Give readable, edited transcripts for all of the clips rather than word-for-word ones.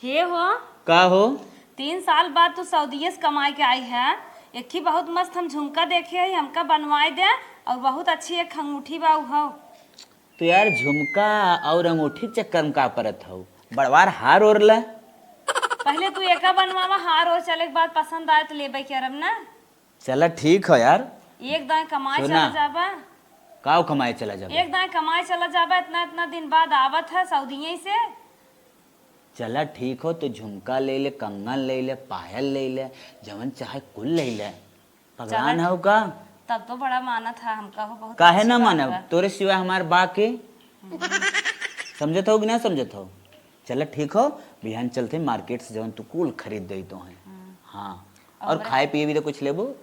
हे हो का हो? 3 साल बाद तू सऊदीये से कमाई के आई है। एक ही बहुत मस्त हम झुमका देखे है, हमका बनवाए दे। और बहुत अच्छी एक अंगूठी बा हो। तो यार झुमका और अंगूठी के चक्कर में का परत हो? बड़वार हार ओर ला। पहले तू एका बनवावा, हार और चले के बाद पसंद आए तो लेबे करब ना। चला ठीक हो यार। एक दाएं कमाए सुना। चला जाबा। काव कमाए चला जाबा? एक दाएं कमाए चला जाबा, इतना इतना दिन बाद आवत है सऊदीये से। चला ठीक हो तो झुमका ले ले, कंगन ले ले, पायल ले ले, जवन चाहे कुल ले ले। भगवान हो का? तब तो बड़ा माना था हमका हो, बहुत काहे अच्छी ना बात मानब? है। तोरे सिवा हमार बा के समझत हो कि ना समझत हो? चला ठीक हो, बिहान चलते मार्केट से जवन तू कुल खरीद दे तो है। हाँ, और खाए पिए भी तो कुछ लेबो।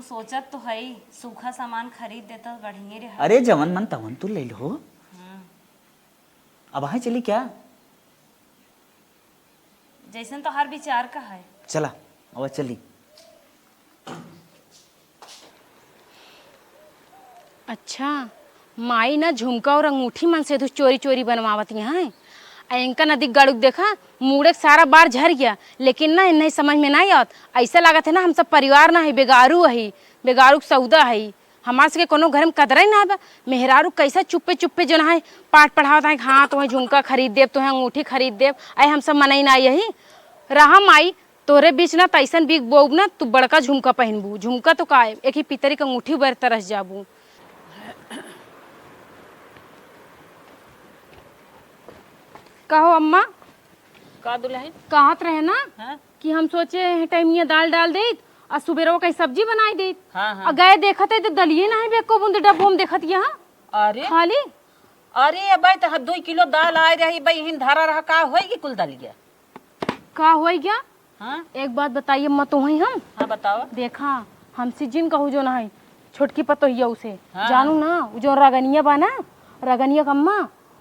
सोचत तो है ही, सूखा सामान खरीद देता तो बढ़िया रहे। अरे जवन मन तवन तू ले लो। अब आए चली क्या? जैसन तो हर विचार का है। चला अब चली। अच्छा, माई ना झुमका और अंगूठी मन से चोरी चोरी बनवावत हैं। इनका नदी गड़ुक देखा, मुड़े सारा बार झर गया, लेकिन ना इन्हें समझ में नहीं आवत। ऐसा लागत है ना हम सब परिवार ना है, बेगारू है, बेगारू सौदा है। हमारे से कोनो घर में कदरा ही ना है। मेहरारू कैसा चुप्पे चुप्पे जो है पाठ पढ़ावत है। हाँ तो झुमका खरीद देव, तो अंगूठी खरीद देव। आई हम सब मनाई ना यही रहा माई तोरे बीच ना तैसन बिग बोब ना तू बड़का झुमका पहनबू। झुमका तो का एक ही पितरी के अंगूठी बर तरस जाबू। कहो अम्मा का दुल्हन कहत रहे ना हाँ? कि हम सोचे टाइमिया दाल डाल दे और सुबेरो कहीं सब्जी बनाई दे। हाँ। गए देखत है तो दलिए ना है बेको बूंद डब्बो में देखत यहाँ अरे खाली। अरे भाई तो 2 किलो दाल आए रही भाई, हिन धारा रहा का होएगी कुल दलिया। का हो गया? हाँ एक बात बताइए मत तो वही हम हाँ बताओ। देखा हमसे जिन कहू जो ना है छोटकी पतोहिया उसे हाँ। जानू ना उ जो रगनिया बा ना, रगनिया कम्मा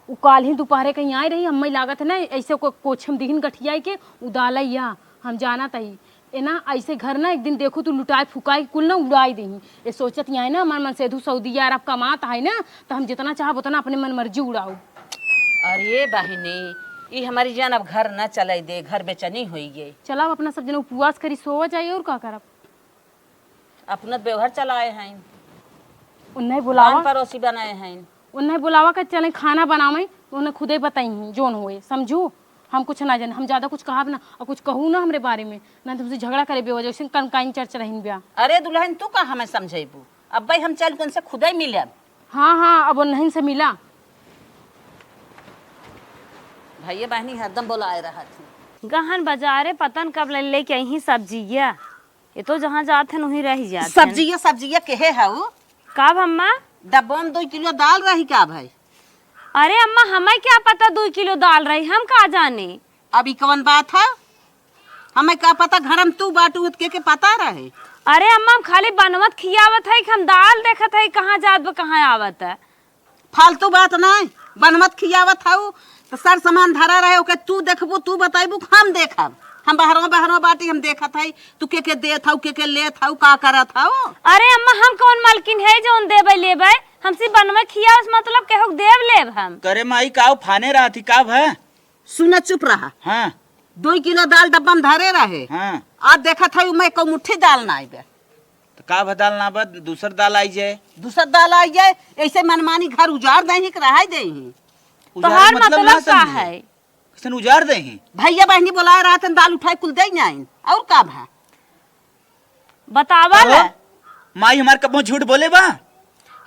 उ काल ही दोपहरे कहीं आई रही। हमें लागत है ना ऐसे को कोछम दिखन गठियाई के उदालैया हम जाना तही ए ना ऐसे घर ना एक दिन देखो तू लुटाए फुकाई कुल ना उड़ाई दही। ये सोचत यहाँ ना हमारे मन सेधु सऊदी यार आप कमाता है ना, तो हम जितना चाह उतना अपने मन मर्जी उड़ाऊ। अरे बहिनी ये हमारी जान अब घर न चले दे, घर बेचैनी हो गई। चला अपना सब जन उपवास करी सोवा जाइए और का करब। अपना व्यवहार चलाए हैं, उन्हें बुलावा पड़ोसी बनाए हैं। उन्हें बुलावा कर चले खाना बनावे, उन्हें खुदे बताई जोन हुए समझू। हम कुछ ना जाने, हम ज्यादा कुछ कहा ना और कुछ कहूँ ना हमरे बारे में ना तुमसे झगड़ा करे बेवजह से कनकाइन चर्चा रही ब्याह। अरे दुल्हन तू का हमें समझेबू? अब भाई हम चल उनसे खुद ही मिले। हाँ अब नहीं से मिला। भैया बहनी हरदम बोलाए रहा थी। गहन बाजारे पतन कब ले लेके यही सब्जिया, ये तो जहाँ जाते हैं वहीं रह जाते। सब्जिया केहे है वो? कब अम्मा? डब्बा में 2 किलो दाल रही का भाई? अरे अम्मा हमें क्या पता 2 किलो दाल रही, हम कहाँ जाने। अभी कौन बात है? हमें क्या पता घर में तू बाटू के पता रहे। अरे अम्मा हम खाली बनवत खियावत है कि हम दाल देखत है कहाँ जात बा कहाँ आवत है। फालतू बात नहीं, बनमत खियावत है तो सर सामान धरा रहे ओके तू देखबू, तू बताइबू, हम देखब। हम बहरवा बाटी हम देखत है तू के देत हऊ के लेत हऊ का करत हऊ। अरे अम्मा हम कौन मालकिन है जो देवे लेवे? हमसे बनवे खियावस मतलब केहू देव लेब हम। करे माई काव फाने रहा थी काव है? सुन चुप रहा। हाँ 2 किलो दाल डब्बा में धरे रहे। हाँ आज देखत है मैं को मुट्ठी दाल ना आइबे तो काव दाल ना बद दूसर दाल आई जाए। दूसर दाल आई जाए, ऐसे मनमानी घर उजाड़ दही के रहा दही। तो हर मतलब का है? किसन उजाड़ दे ही? भैया बहनी बुलाए रहा था दाल उठाए कुल दे जाइन और का भा बतावा ला। माई हमार कब झूठ बोले बा?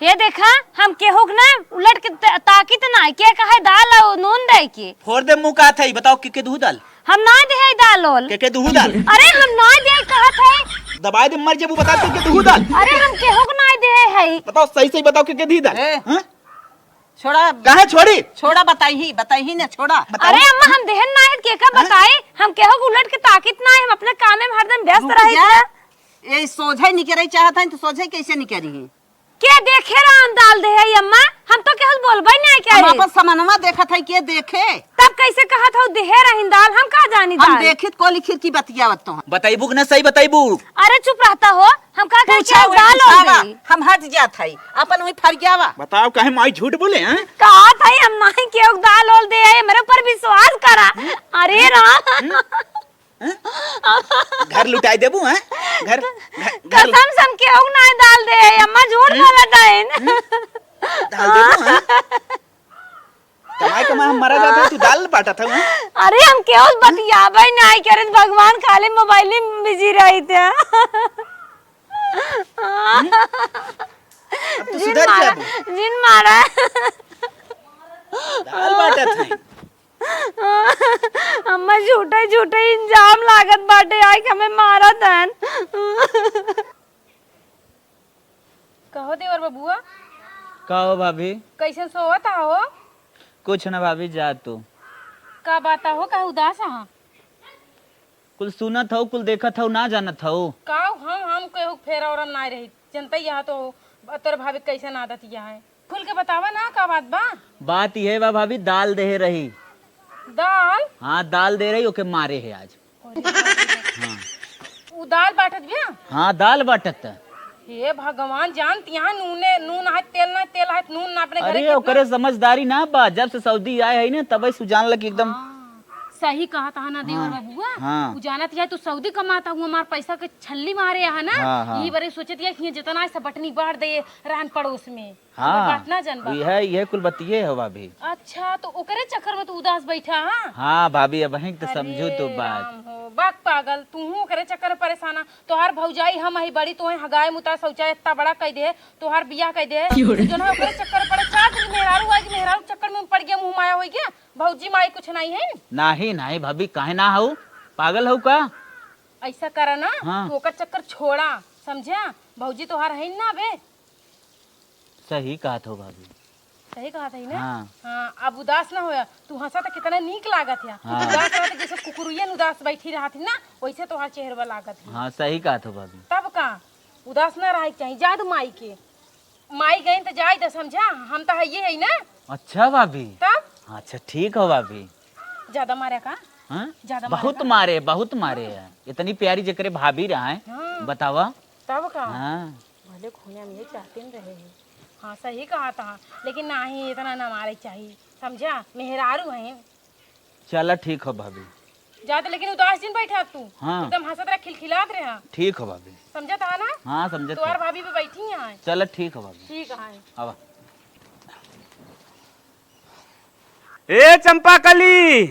ये देखा हम केहू ना उलट के ताकित ना के कहे दाल और नून दे के फोड़ दे मुंह का था बताओ के दूध दाल हम ना दे दाल ओल। के दूध दाल? अरे हम ना दे कहत है। दबाए दे मर जब बता के दूध दाल। अरे हम केहू ना दे है। बताओ सही बताओ के दूध दाल। हां छोड़ा काहे छोड़ी? छोड़ा बताई ना छोड़ा। अरे अम्मा हम देहन ना है के का बताए, हम केहू उलट के ताकित ना है, हम अपने काम में हरदम व्यस्त रहे। ये सोझे निकरे चाहत है तो सोझे कैसे निकरी है? के देखे राम दाल दे है अम्मा, हम तो केहू बोलबे नहीं क्या हम अपन समनवा देखत है के देखे तब कैसे कहा था देहे रहिन दाल, हम का जानी दाल। हम देखित को लिखित की बतियावत तो बताइबू कि ना सही बताइबू? अरे चुप रहता हो, हम का कह के दाल हो गई। हम हट जात है अपन वही फरगियावा। बताओ काहे माई झूठ बोले हैं? कहा था हम नहीं के दाल ओल दे है, मेरे ऊपर विश्वास करा। अरे राम घर लुटाई देबू हैं घर घर कसम सम के औ ना डाल दे अम्मा झूठ बोलत है डाल देबू हैं कमाई कमाई हम मरा जाते तू दाल बांटा था हैं अरे हम केवल बतियाबे नहीं करे भगवान खाली मोबाइल में बिजी रही थे अब तो सुधर जा जिन मारा दाल बांटा था अम्मा झूठे झूठे इंजाम लागत बाटे आई कि हमें मारा तन कहो देवर बबुआ कहो भाभी कैसे सोवत हो? कुछ ना भाभी जा तू का बात हो का उदास हा? कुल सुनत हो कुल देखत हो ना जानत हो का हम केहू फेरा और ना रही जनता यहाँ तो तोर भाभी कैसे ना आदत यहाँ है खुल के बतावा ना का बात बा। बात यह बा भाभी दाल दे रही दाल हाँ दाल दे रही ओके मारे है आज हाँ उ दाल बाटत बिया। हाँ दाल बाटत हे भगवान जानत यहाँ नून है तेल है नून ना अपने घरे अरे कितना- ओकरे समझदारी ना बा जब से सऊदी आए है ना तब से जान लग एकदम सही कहा था ना देवर बबुआ। हाँ। उ जानत है तू सऊदी कमाता हूँ हमार पैसा के छल्ली मारे है ना। हाँ, हाँ। यही बारे सोचत है कि जितना ऐसा बटनी बांट दे रहन पड़ोस में हाँ बांटना जनबा। यह कुल बतिये हो भाभी अच्छा तो ओकरे चक्कर में तू उदास बैठा हाँ। हाँ भाभी अब वहीं तो समझू तो बात राम हो बाग पागल तू हूँ करे चक्कर में परेशाना तोहार भौजाई हम ही बड़ी तो हगाए मुता शौचालय इतना बड़ा कह दे तोहार बियाह कह दे जो ना ओकरे चक्कर में पड़े चार दिन मेहरारू आज मेहरारू चक्कर में पड़ गया मुंह माया हो गया भौजी माई कुछ नहीं है नाही नाही भाभी काहे ना हो पागल हो का ऐसा करा ना हाँ। तू ओकर चक्कर छोड़ा समझा भौजी तोहार है ना बे सही कहा हो भाभी सही कहा था ना हाँ। हाँ अब उदास ना होया तू हंसा तो कितना नीक लागत है हाँ। उदास रहते जैसे कुकुरुयन उदास बैठी रहती ना वैसे तोहार चेहरा लागत है हाँ सही कहा हो भाभी तब का उदास ना रहे चाहिए जा दो माई के माई गई तो जाए तो समझा हम तो है ये है ना अच्छा भाभी तब अच्छा ठीक हो भाभी ज्यादा मारे का हाँ? ज्यादा बहुत मारे है इतनी प्यारी जकरे भाभी रहा है हाँ। बतावा तब का हाँ भले खोया में ये चाहते न रहे हैं हाँ सही कहा था लेकिन नहीं इतना ना मारे चाहिए समझा मेहरारू हैं चलो ठीक हो भाभी ज्यादा लेकिन उदास दिन बैठा तू हाँ। एकदम हंसत रहा खिलखिलात रहा ठीक हो भाभी समझा था ना हाँ समझत तुम्हार हो। भाभी भी बैठी हैं चलो ठीक हो भाभी ठीक है आवा ए चंपा कली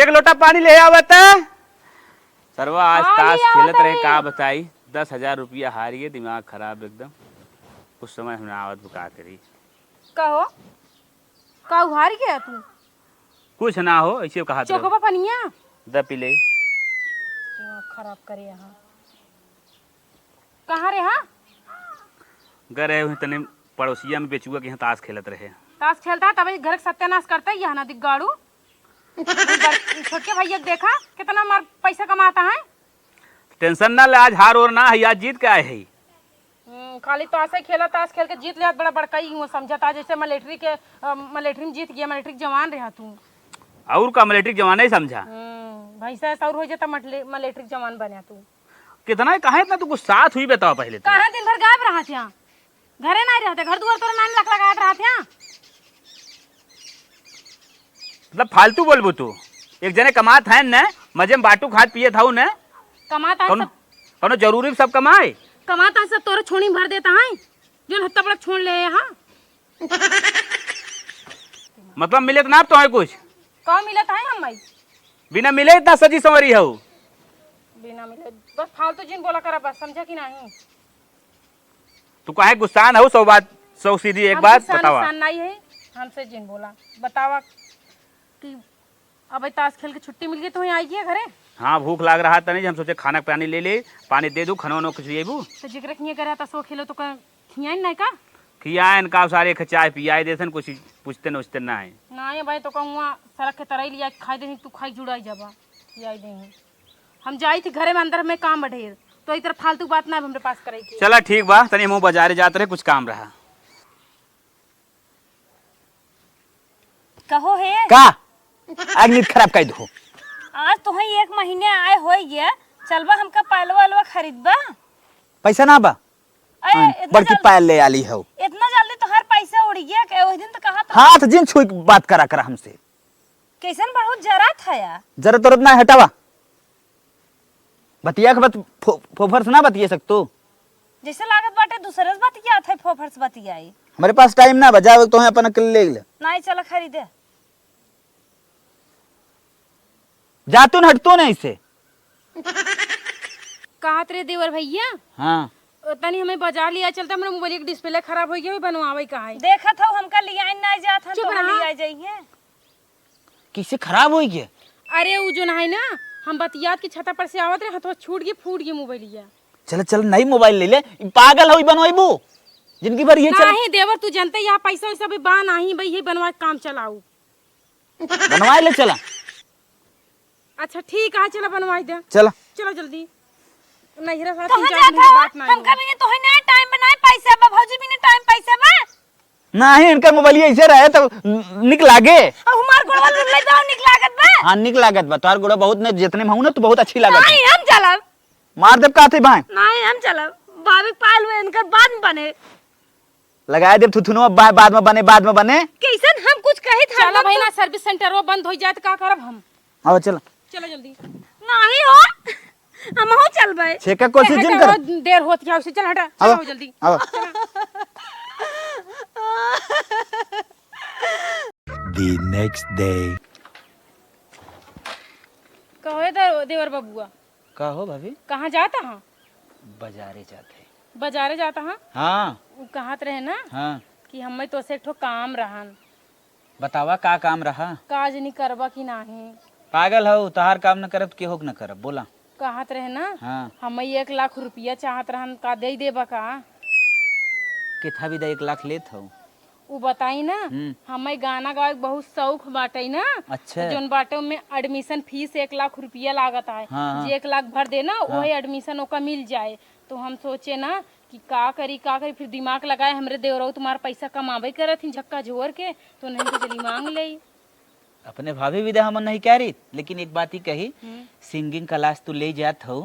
एक लोटा पानी ले आवत सरवा आज हाँ, ताश ले खेलत आवत रहे है। का बताई 10,000 रुपया हारिए दिमाग खराब एकदम उस समय हमने आवत का करी कहो का उहार गया तू कुछ ना हो ऐसे कहा चोकबा पनिया द पिले दिमाग खराब करे यहाँ कहाँ रे हाँ गए हुए तने पड़ोसिया में बेचुआ के यहाँ ताश खेलत रहे ताश खेलता है तभी घर के सत्यानाश करता है ना दिग्गाड़ू छोटके भैया देखा कितना मार पैसा कमाता है टेंशन ना ले आज हार और ना है आज जीत के आए है खाली ताश ही खेला ताश खेल के जीत लिया बड़ा बड़का ही हुआ समझता जैसे मिलिट्री में जीत गया मिलिट्री जवान रहा तू और का मिलिट्री जवान ही समझा भैंसा सौर हो जाता मिलिट्री जवान बना तू कितना कहा इतना तू कुछ साथ हुई बताओ पहले तो कहाँ दिन भर गायब रहा था घरे नहीं रहते घर दुआर तोरा नाम लख लगा रहा था मतलब फालतू बोलबू तू एक जने कमात है न मजे में बाटू खाद पिए था न कमाता है कौनो सब कौनो जरूरी सब कमाए कमाता है सब तोरे छोड़ी भर देता है जो हत्ता बड़ा छोड़ ले यहाँ मतलब मिले तो ना तो है कुछ कहाँ मिला था हम भाई बिना मिले इतना सजी संवरी है बिना मिले बस फालतू जिन बोला करा बस समझा कि नहीं तू कहे गुस्सान हो सौ सीधी एक हम बात गुस्सा बतावा निशान नहीं है हमसे जिन बोला बतावा कि अब ताश खेल के छुट्टी मिल गई तो यहाँ आइए घरे हाँ भूख लाग रहा था नहीं हम सोचे खाना पानी ले पानी दे दूँ खाना वाना कुछ लेबू तो जिक्र किए करे तो सो खेलो तो खिया नहीं का खियान का सारे चाय पियाए देसन कुछ पूछते नोचते ना है नहीं भाई तो कहूँगा सड़क के तरह लिया खाई दे तू खाई जुड़ाई जाबा खियाई दे हम जाई थी घरे में अंदर में काम बढ़े तो इधर फालतू बात ना हमरे पास करे की चला ठीक बा तनी हम बाजारे जाते रहे कुछ काम रहा कहो है का अग्नि खराब कर दो आज तो ही 1 महीने आए हो गया चलबा हमका पायलवा अलवा खरीदबा पैसा ना बा अरे इतना बड़की पायल ले आली हो इतना जल्दी तो हर पैसा उड़ गया के उस दिन तो कहा था हाथ जिन छुई के बात करा हमसे कैसन बहुत जरा था या जरा तुरंत ना हटावा बतिया के बत फोफर से ना बतिया सकतो। जैसे लागत बाटे दूसरे से बतिया था फोफर से बतियाई। हमारे पास टाइम ना बजा तो है अपन अकेले ले ले नहीं चला खरीदे। जातू न हटतो ना इसे। कहत रे देवर भैया हाँ तनी हमें बाजार लिया चलता, हमारा मोबाइल के डिस्प्ले खराब हो गया, बनवावे कहाँ है। देखा था हमका लिया नहीं जात हम चुप तो रहा। लिया जाइए। किसे खराब हो गया? अरे वो जो है ना हम बतियात की छता पर से आवत रहे हथवा छूट गई फूट गई मोबाइलिया। चल चल नई मोबाइल ले ले। पागल हो बनवाइबू जिंदगी भर ये चल। नहीं देवर तू जानते यहाँ पैसा वैसा भी बा नहीं भाई ये बनवा के काम चलाऊ। बनवाए ले चला। अच्छा ठीक है चला बनवाई दे। चला चलो जल्दी। नहीं रे साथ कहां 3-4 जात दिन की बात हो? नहीं हमका भी ने तोही ना टाइम बनाए पैसा बा भौजी भी ने टाइम पैसा बा। नहीं इनका मोबाइल ऐसे रहे तो निक लागे। अब हमार गोड़वा लुल्ले जाओ निक लागत बा। हाँ निक लागत बा तोहार गोड़ा बहुत ने जितने में हूं ना तो बहुत अच्छी लागत। नहीं हम चलब। मार देब काथे भाई। नहीं हम चलब। बाबी पाल हुए इनका बाद में बने। लगाए देब थुथुनो बाद में बने। कैसन हम कुछ कही था चलो भाई ना सर्विस सेंटर वो बंद हो जाए तो का करब हम। आओ चल चलो जल्दी। नहीं हो हम हो चलबे। छेका कोशिश जिन कर। देर होती है उसे चल हटा आओ चलो जल्दी। आओ The next day. कहो देवर बबुआ का हो भाभी? कहाँ जाता हाँ? बाजारे जाते। बाजारे जाता हाँ? हाँ वो कहत रहे ना हाँ कि हमें तो से एक ठो काम रहन बतावा का काम रहा। काज नहीं करबा कि नहीं। पागल हो तहार काम न करब के होक न करब बोला। कहत रहे ना हाँ हमें 1 लाख रुपया चाहत रहन का दे देबा का। किथा भी 1 लाख लेत हो। वो बताई ना हमें गाना गावे के बहुत शौक बाटे ना। अच्छा जोन बाटे में एडमिशन फीस 1 लाख रुपया लागत है। हाँ, जे 1 लाख भर देना वही एडमिशन ओका मिल जाए। तो हम सोचे ना कि का करी फिर दिमाग लगाए हमरे देवरो तुम्हारा पैसा कमावे करत ही झक्का झोर के तो नहीं तो चली मांग ले। अपने भाभी विदा हम नहीं कह रही लेकिन एक बात ही कही सिंगिंग क्लास तू ले जात हो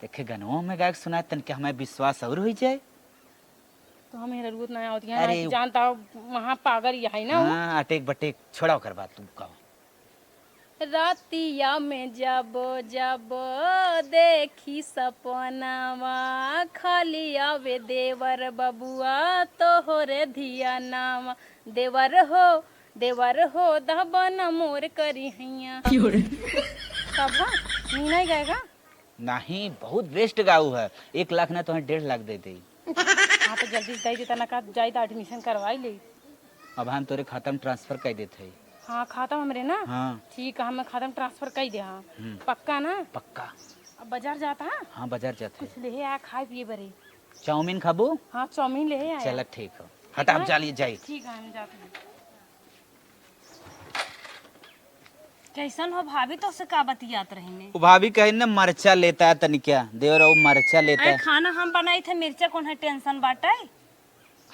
देखे गनवा में गायक सुना तन के हमें विश्वास और हो जाए। तो हम हेरगुत नहीं होती अरे है जानता हो वहाँ पागल यही ना। हाँ अटेक बटेक छोड़ाओ कर बात तुम कहो। रातिया में जब जब देखी सपनावा खाली आवे देवर बबुआ तोहरे धिया नामा देवर हो दबन मोर करी हैया। तब नहीं गाएगा। नहीं बहुत बेस्ट गाऊ है 1 लाख ना तो 1.5 लाख दे दे। हाँ तो जल्दी से दे देता ना का जाई तो एडमिशन करवाई ले। अब हम तोरे खाता में ट्रांसफर कर देते। हाँ खाता हमरे ना। हाँ ठीक है हमें खाता में ट्रांसफर कर दे। हाँ पक्का ना। पक्का। अब बाजार जाता है हाँ बाजार जाते। कुछ ले आया खाए पिए बरे। चाउमीन खाबू? हाँ चाउमीन ले आया। चल ठीक हो हटा हम चलिए जाइए। ठीक है हम जाते हैं। कैसन हो भाभी तो से का बतियात रहेंगे। वो भाभी कहे ना मरचा लेता है तनिका देवर वो मरचा लेता अरे है। खाना हम बनाई थे मिर्चा कौन है टेंशन बाटे।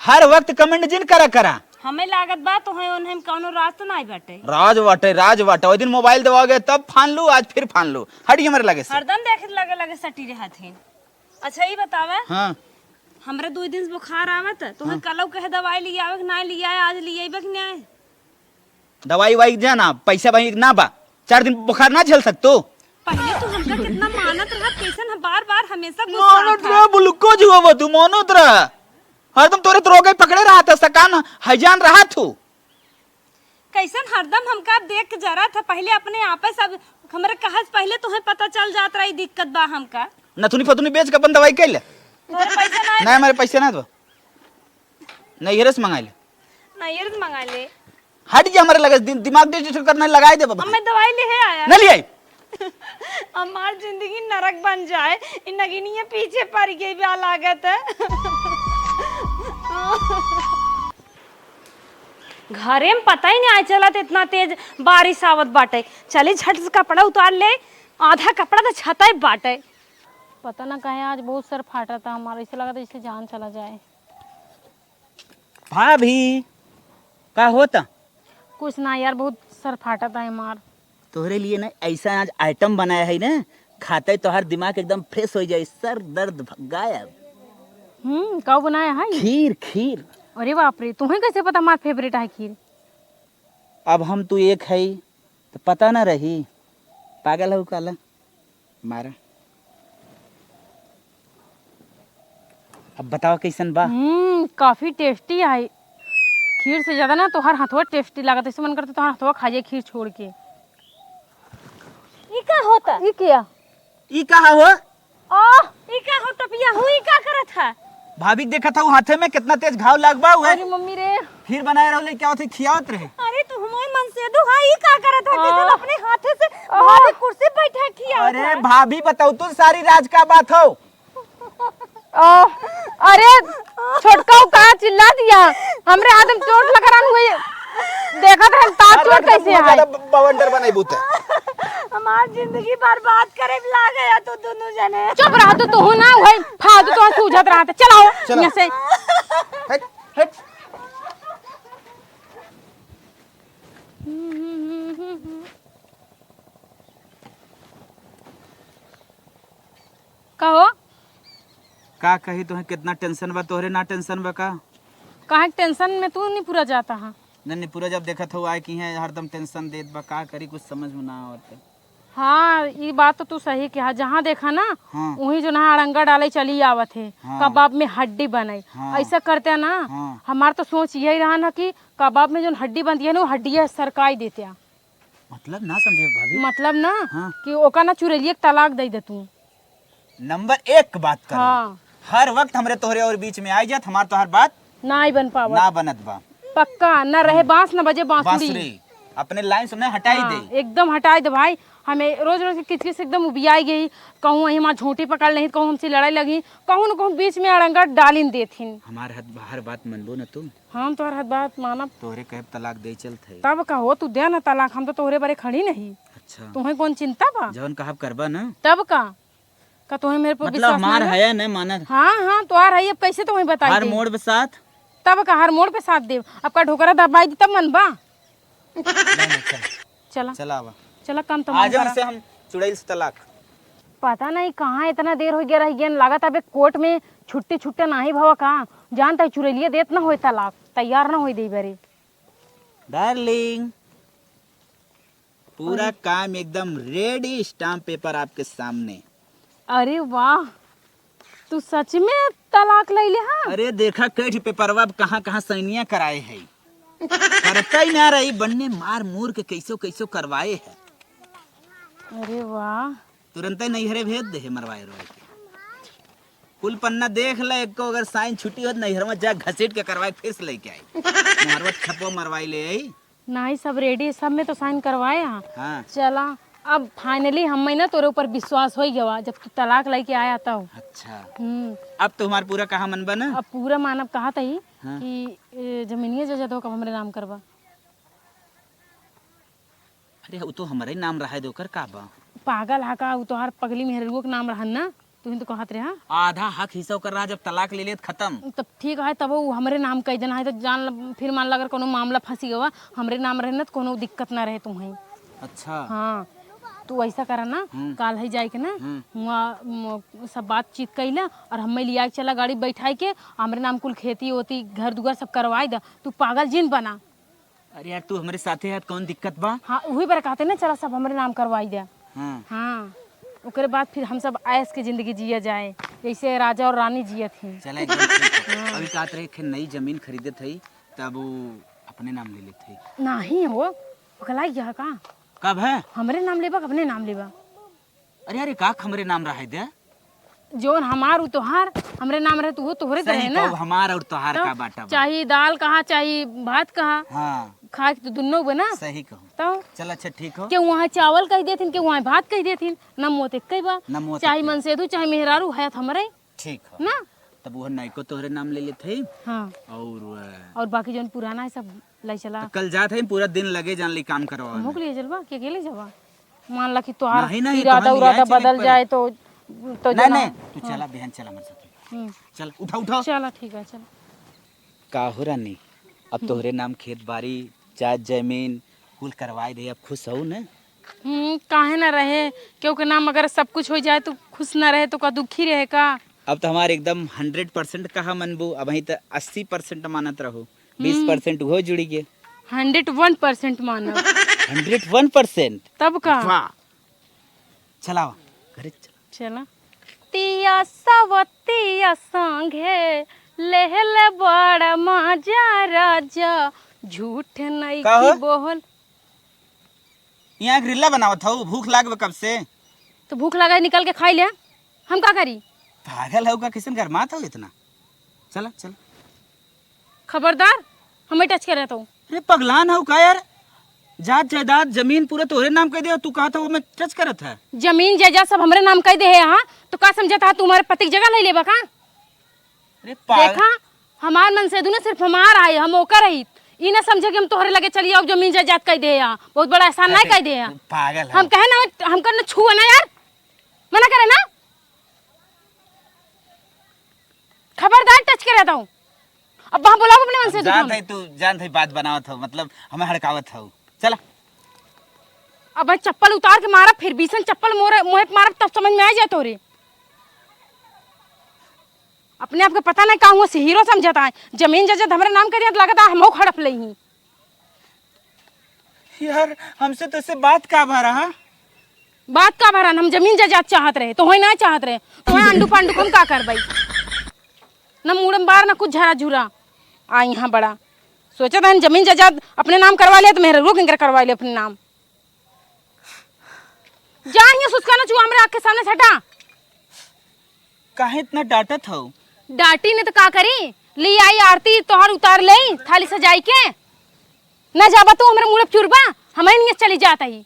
हर वक्त कमेंट जिन करा हमें लागत बा तो है उन्हें कौनो रास्ता नहीं बाटे। राज वाटे वो दिन मोबाइल दबाओगे तब फान लू आज फिर फान लू हटी हमारे लगे से। हरदम देखे लगे लगे सटी रहथिन। अच्छा ये बतावे हाँ हमरे 2 दिन से बुखार आवत तो हम कल कहे दवाई लिया आवे नहीं लिया आज लिया बक नहीं। दवाई वाई जाना पैसा भाई ना बा 4 दिन बुखार ना झेल सकतो। पहले तो हमका कितना मानत रहा कैसन हम बार हमेशा मानत रहा बुलको जुआ तू मानत रहा हरदम तोरे तो रोगे पकड़े रहा था सकान हजान रहा तू। कैसन हरदम हमका देख के जरा था पहले अपने आप सब हमरे कहा पहले तुम्हें पता चल जात रही दिक्कत बा हमका। नथुनी फतुनी बेच के अपन दवाई कर ले। तोरे पैसा नहीं नहीं हमारे पैसे ना दो नहीं हेरस मंगा ले। नहीं ये मंगा ले। हट जा हमारे लगे दिमाग डिस्ट्रैक्ट करने लगाए दे बाबा। मैं दवाई ले आया न ले आई। हमार जिंदगी नरक बन जाए इन नगिनिया पीछे पड़ गई भी लागत है। घरे में पता ही नहीं आए चला तो इतना तेज बारिश आवत बाटे। चले झट से कपड़ा उतार ले आधा कपड़ा तो छता ही बाटे। पता ना कहे आज बहुत सर फाटा था हमारा ऐसे लगा था जैसे जान चला जाए। भाभी का होता कुछ ना यार बहुत सर फाटा था हमार। तोहरे लिए ना ऐसा आज आइटम बनाया है ना खाते तो हर दिमाग एकदम फ्रेश हो जाए सर दर्द गायब। कब बनाया है? खीर। अरे बाप रे तुम्हें कैसे पता हमारा फेवरेट है खीर? अब हम तू एक है तो पता ना रही, पागल हो काला मारा। अब बताओ कैसन बा। काफी टेस्टी है। खीर से ज्यादा ना तोहार हथवा टेस्टी लागत, ऐसे मन करता तोहार हथवा खा जाए खीर छोड़ के। ई का होता? ई क्या? ई कहा हो? ई का हो टपिया हुई का करत है? भाभी देखा था हाथे में कितना तेज घाव लगवा हुआ अरे है। मम्मी रे, खीर बनाए रहो क्या होते खियावत रहे। अरे तू हमारे मन से दो हां ई का करत है कि तू अपने हाथे से भाभी कुर्सी पे बैठा किया। अरे भाभी बताओ तो सारी राज का बात हो। अरे छोटका कहाँ चिल्ला दिया, हमरे हाथ में चोट लग रहा हुई। देखा था तार चोट कैसे है। बवंडर बनाई बूते। हमार जिंदगी बर्बाद करे ला गया तू दोनों जने। चुप रहा तो हो ना भाई, फालतू तो सूझत रहा था। चलाओ यहाँ से। हट हट। कहो का कही तुम्हें कितना टेंशन बा, तोहरे ना टेंशन बा का? कहा टेंशन में तू नहीं पूरा जाता है। नहीं पूरा जब देखा था आए की है हरदम टेंशन देत बा, का करी कुछ समझ में ना आवत। हाँ ये बात तो तू सही कहा, जहाँ देखा ना हाँ। वही जो ना अड़ंगा डाले चली आवत है। हाँ। कबाब में हड्डी बनाई। हाँ। ऐसा करते हैं ना। हाँ। हमार तो सोच यही रहा ना कि कबाब में जो हड्डी बनती है ना वो हड्डियाँ सरकाई देते हैं। मतलब ना समझे भाभी। मतलब ना हाँ। कि ओका ना चुरेलिए तलाक दे दे तू। नंबर 1 बात कर। हाँ। हर वक्त हमरे तोहरे और बीच में आई जात, हमार तो हर बात ना ही बन पावा। ना बनत बा। पक्का न रहे बांस न बजे बांसुरी। बांसुरी अपने लाइन सुनने हटाई हाँ, दे। एकदम हटाई दे भाई। हमें रोज रोज किच किच एकदम उबियाई गई। कहूँ वही माँ झूठी पकड़ नहीं, कहूँ हमसे लड़ाई लगी, कहूँ न कहूँ बीच में अड़ंगा डालिन देथिन। हमार हर बात मनबो न तू। हम तो हर बात मानब। तोहरे कहे तलाक दे चलत है। तब कहो तू दे ना तलाक, हम तो तोहरे बारे खड़ी नहीं। अच्छा तुम्हें कौन चिंता बा? जवन कहब करबा ना। तब का तुम्हें मेरे पर मतलब विश्वास हमार नहीं है? है न मानत। हाँ हाँ तो आ रही है, अब कैसे तुम्हें बताई हर दे? मोड़ पे साथ। तब का हर मोड़ पे साथ दे। अब का ढोकरा दबाई दी तब मन बा। चला चला आवा। चला कम तो आज से हम चुड़ैल से तलाक। पता नहीं कहाँ इतना देर हो गया रह गया, लागत अबे कोर्ट में छुट्टी छुट्टे नहीं भवा कहाँ जानता है चुरेलिए देत ना होए तलाक, तैयार ना होई दे बरे। डार्लिंग पूरा काम एकदम रेडी, स्टाम्प पेपर आपके सामने। अरे वाह, तू सच में तलाक ले ले? हाँ अरे देखा कई पेपरवा कहाँ कहाँ सैनिया कराए है। करता ही ना रही बनने मार मूर के कैसो कैसो करवाए है। अरे वाह, तुरंत ही नैहरे भेज दे मरवाए रोए के। कुल पन्ना देख ले, एक को अगर साइन छुट्टी हो नैहर में जा घसीट के करवाए फिर से लेके आई। मुहरवा छपो मरवाई ले आई। नहीं सब रेडी, सब में तो साइन करवाए। हाँ हाँ चला अब फाइनली हम ना तोरे ऊपर विश्वास हो गया जब तू तलाक लेके आया तो। अच्छा अब अब तो हमारा पूरा कहा मन बना। अब पूरा मानव कहा था ही हाँ। कि जमीनिए जो जदो कब हमरे नाम करवा। अरे वो तो हमारे ही नाम रहा है दोकर का बा। पागल हा का, वो तो हर पगली मेहरुआ के नाम रहन ना, तू तो कहत रहे। हाँ आधा हक हिस्सा कर रहा जब तलाक ले लेत खत्म। तब ठीक है, तब वो हमरे नाम कह देना है तो जान फिर मान ला अगर कोनो मामला फंसी गवा हमरे नाम रहे ना तो कोनो दिक्कत ना रहे तुम्हें। अच्छा हाँ तू ऐसा करा ना, काल है जाए के ना वहाँ सब बातचीत कैला और हमें लिया के चला गाड़ी बैठाई के हमरे नाम कुल खेती होती घर दुगर सब करवाई दा। तू पागल जिन बना। अरे यार तू हमारे साथे है कौन दिक्कत बा। हाँ वही बार कहते ना चला सब हमरे नाम करवाई दे। हाँ हाँ ओकरे बाद फिर हम सब ऐश की जिंदगी जिया जाए जैसे राजा और रानी जिया थी। चला एकदम ठीक है। अभी कहत रहे कि नई जमीन खरीदे थी तब वो अपने नाम ले लेते। नहीं हो ओकला यह का कब है हमरे नाम लेबा अपने नाम लेबा। अरे अरे का हमरे नाम रहा दे जोन हमार तोहार हमरे नाम रहे तो वो तोहरे सही रहे ना। कहू, हमार और तोहार का बाटा बा। चाहे दाल कहा चाहे भात कहा हाँ खा के तो दुनो बना। सही कहूँ। तो चल अच्छा ठीक हो। के वहाँ चावल कह देथिन के वहाँ भात कह देथिन न मोते कई बा न मोते चाहे कई। मनसेदू चाहे मेहरारू है हमरे ठीक हो ना। तब वो नई को तोहरे नाम ले लेते हाँ और और बाकी जोन पुराना है सब लाई चला कल जाते हैं पूरा दिन लगे जान ली काम करवा हमको के लिए चलबा के अकेले जावा। मान ला कि तोहार नहीं, नहीं, इरादा तो हम उरादा यहाँ चले बदल पर- जाए तो नहीं जना- नहीं तू चला बहन चला मेरे साथ। हम्म, चल उठा उठा। चला ठीक है चल। का हो रानी अब तोहरे नाम खेत बाड़ी जात जमीन कुल करवाए दे, अब खुश हो न। काहे ना रहे, क्योंकि नाम अगर सब कुछ हो जाए तो खुश ना रहे तो का दुखी रहे का। अब तो हमारे एकदम 100% कहा मनबू, अब वही तो 80% मानत रहो, 20% हो जुड़ी गए। 101% मानो। 101%। तब का वाह, चलाओ घरे चला। चला तिया सवतिया संगे लेहले बड़ा मजा राजा झूठ नहीं का हो? की बोल। यहाँ ग्रिल्ला बनावत हो, भूख लागबे कब से? तो भूख लगा है, निकल के खाई ले, हम का करी? पागल हो का, किसन गरमात हो इतना? चला चला। खबरदार हमें टच कर रहा हूँ। अरे पगलान हो का यार, जात जायदाद जमीन पूरा तोहरे नाम कह दिया, तू कहा था वो मैं टच करत है। जमीन जायदाद सब हमरे नाम कह दे है यहाँ, तो का समझा था तुम्हारे पति की जगह नहीं लेबा का? अरे देखा हमार मन से दूने सिर्फ हमार आए, हम ओकर रही ई ना समझे कि हम तोहरे लगे चलिए अब जमीन जायदाद कह दे यहाँ, बहुत बड़ा एहसान नहीं कह दे यहाँ। पागल हम कहे ना हम करना छुआ ना यार, मना करे ना, खबरदार टच कर रहा हूँ। अब वहाँ बुलाओ अपने मन से जान थई बात बनावत हो, मतलब हमें हड़कावत हो। चला अब मैं चप्पल उतार के मारा, फिर बीसन चप्पल मोरे मुँह पे मारा, तब समझ में आ जाए तोरे। अपने आप को पता नहीं कहाँ से हीरो समझता है, जमीन जायदाद हमारे नाम कर दिया तो लगता है हम खड़प ले ही। यार हमसे तो इससे बात का भरा है, बात का भरा, हम जमीन जायदाद चाहत रहे तो वही ना चाहत रहे, तो वही अंडू पांडू हम का कर भाई, न मुड़म बार न कुछ झरा झुरा आ यहाँ बड़ा सोचा था जमीन जायदाद अपने नाम करवा लिया तो मेरे रोक कर करवा लिया अपने नाम। जा यहाँ सुस्काना चुहा हमारे आँख के सामने से हटा। काहे इतना डांटत हो? डांटी ने तो का करी, ली आई आरती तोहर उतार ले थाली सजाई के, न जाबा तू हमारे मुँह चुरबा, हमें नहीं चली जाता ही।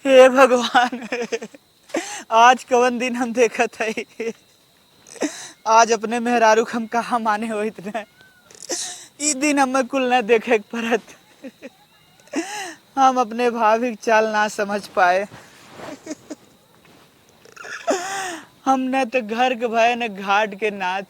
हे भगवान, आज कवन दिन हम देखत है, आज अपने मेहरारू हम कहाँ माने हो इतना, ई दिन हमें कुल न देखे परत, हम अपने भाभी की चाल ना समझ पाए, हम न तो घर के भय न घाट के नाथ।